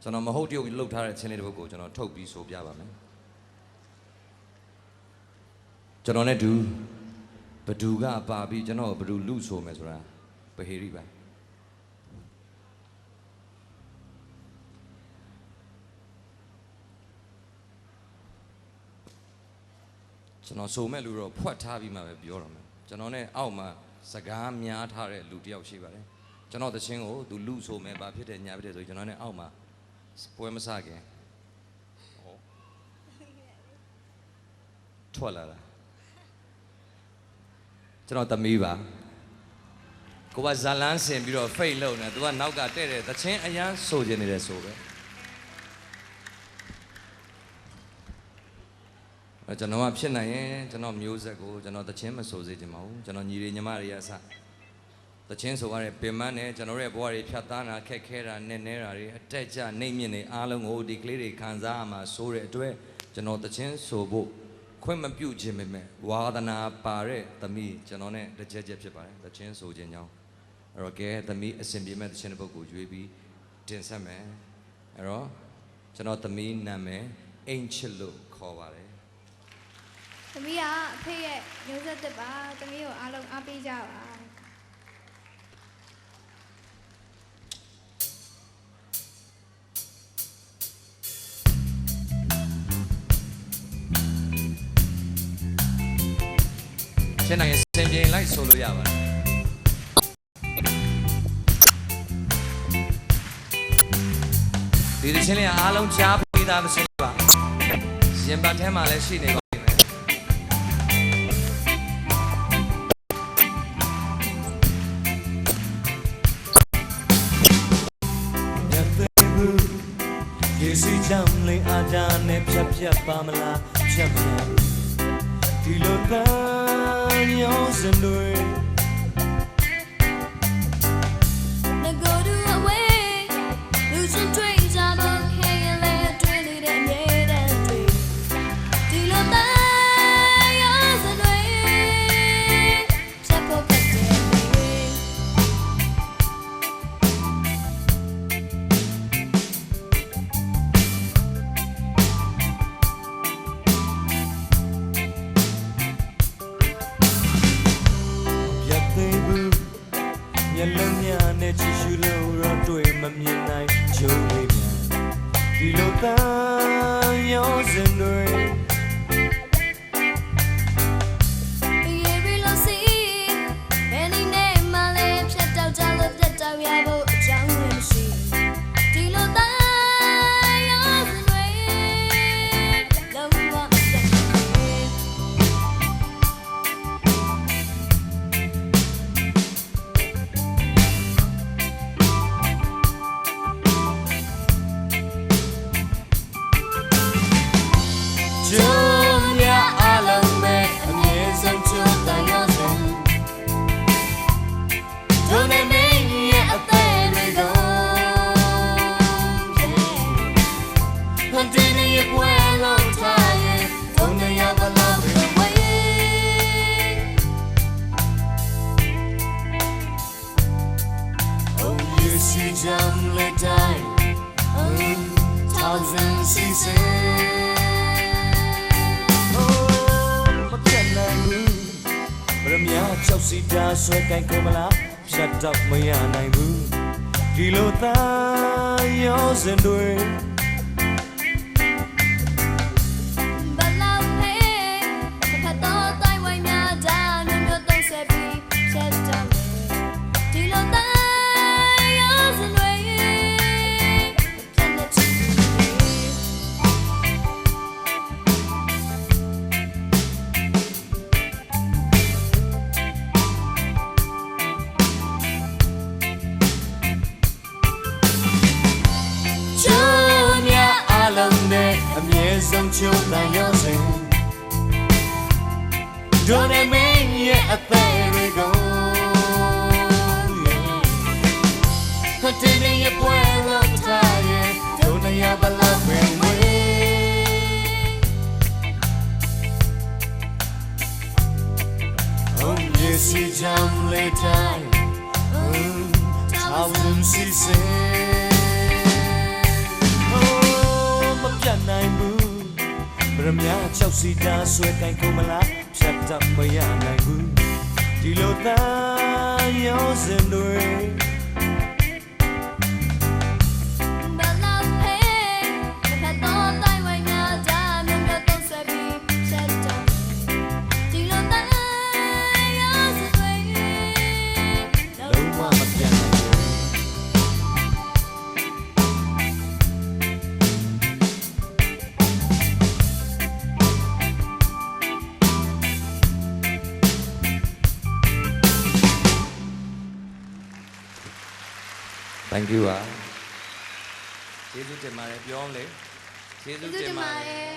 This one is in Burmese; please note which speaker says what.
Speaker 1: ကျွန်တော်မဟုတ်တရုတ်လှုပ်ထားတဲ့ချင်းလေးတစ်ပုဒ်ကိုကျွန်တော်ထုတ်ပြီးဆိုပြပါမယ်ကျွန်တော်နဲ့တူဘဒူကပါပြီးကျွန်တော်ဘဒူလူဆိုမယ်ဆိုတာပဟေရီပါကျွန်တော်ဆိုမဲ့လူတော့ဖွက်ထားပြီးမှပဲပြောတော့မယ်ကျွန်တော်နဲ့အောက်မှာစကားများထားတဲ့လူတယောက်ရှိပါတယ်ကျွန်တော်တချင်းကိုသူလူဆိုမယ်ဘာဖြစ်တယ်ညာဖြစ်တယ်ဆိုကျွန်တော်နဲ့အောက်မှာပွဲမစခင်ထွက်လာတာကျွန်တော်သမီးပါကိုကဇလန်းဆင်ပြီးတော့ဖိတ်လုံနေသူကနောက်ကတဲ့တဲ့တချင်းအရန်ဆိုချင်နေတယ်ဆိုပဲကျွန်တော်ကဖြစ်နိုင်ရင်ကျွန်တော်မျိုးဆက်ကိုကျွန်တော်တချင်းမဆိုစေချင်ပါဘူးကျွန်တော်ညီတွေညီမတွေအစတချင်းဆိုရတဲ့ပင်မနဲ့ကျွန်တော်ရဲ့ဘဝတွေဖြတ်သန်းတာခက်ခဲတာနဲ့နဲတာတွေအတက်ကြနှိမ့်မြင့်နေအားလုံးကိုဒီကလေးတွေခံစားရမှာဆိုတဲ့အတွက်ကျွန်တော်တချင်းဆိုဖို့ခွင့်မပြုခြင်းပဲမဲ့ဝါသနာပါတဲ့သမီးကျွန်တော်နဲ့တစ်ချက်ချက်ဖြစ်ပါတယ်တချင်းဆိုခြင်းကြောင့်အဲ့တော့ကဲသမီးအစဉ်ပြေမဲ့တချင်းတစ်ပုဒ်ကိုရွေးပြီးတင်ဆက်မယ်အဲ့တော့ကျွန်တော်သမီးနာမည်အိမ်ချစ်လို့ခေါ်ပါတယ်
Speaker 2: သမီးကအဖေရဲ့မျိုးဆက်တစ်ပါသမီးကိုအားလုံးအားပေးကြပါ
Speaker 1: ရှင်းနိုင်စင်ပြင်လိုက်ဆိုလို့ရပါတယ်ဒီချင်းလေးအားလုံးကြားပြီးသားမစင်းပါရင်ပတ်ထဲမှာလည်းရှိနေပါ
Speaker 3: ရေစီချမ်းလေးအားဒါနဲ့ဖြတ်ဖြတ်ပါမလားဖြတ်ဖြတ်ဒီလိုကညောစင်တွေမျက်လုံးများနဲ့ချီရှူလို့တော့တွေ့မမြင်နိုင်ကြုံနေပြန်ဒီလိုကရောစင်တွေJump let die thousand seasons Oh but can I move but I'm ya chọc si da xoay cánh cô mà lá shut up mới à này move đi lô ta yo dần đuôi Dòng chiều là nhau rình Don't em mean yet a there go Hãy tin đi nhập quên love tired Don't I have a love when we Oh yes he jump late time Thousand seasons မြချောက်စီတာဆွဲကိုင်ကုန်မလားဖြတ်တတ်မရနိုင်ဘူးဒီလိုသားရောစင်တွေ
Speaker 1: Thank you ပါကျေးဇူးတင်ပါတယ်ပြောအောင်လေကျေးဇူးတင်ပါတယ်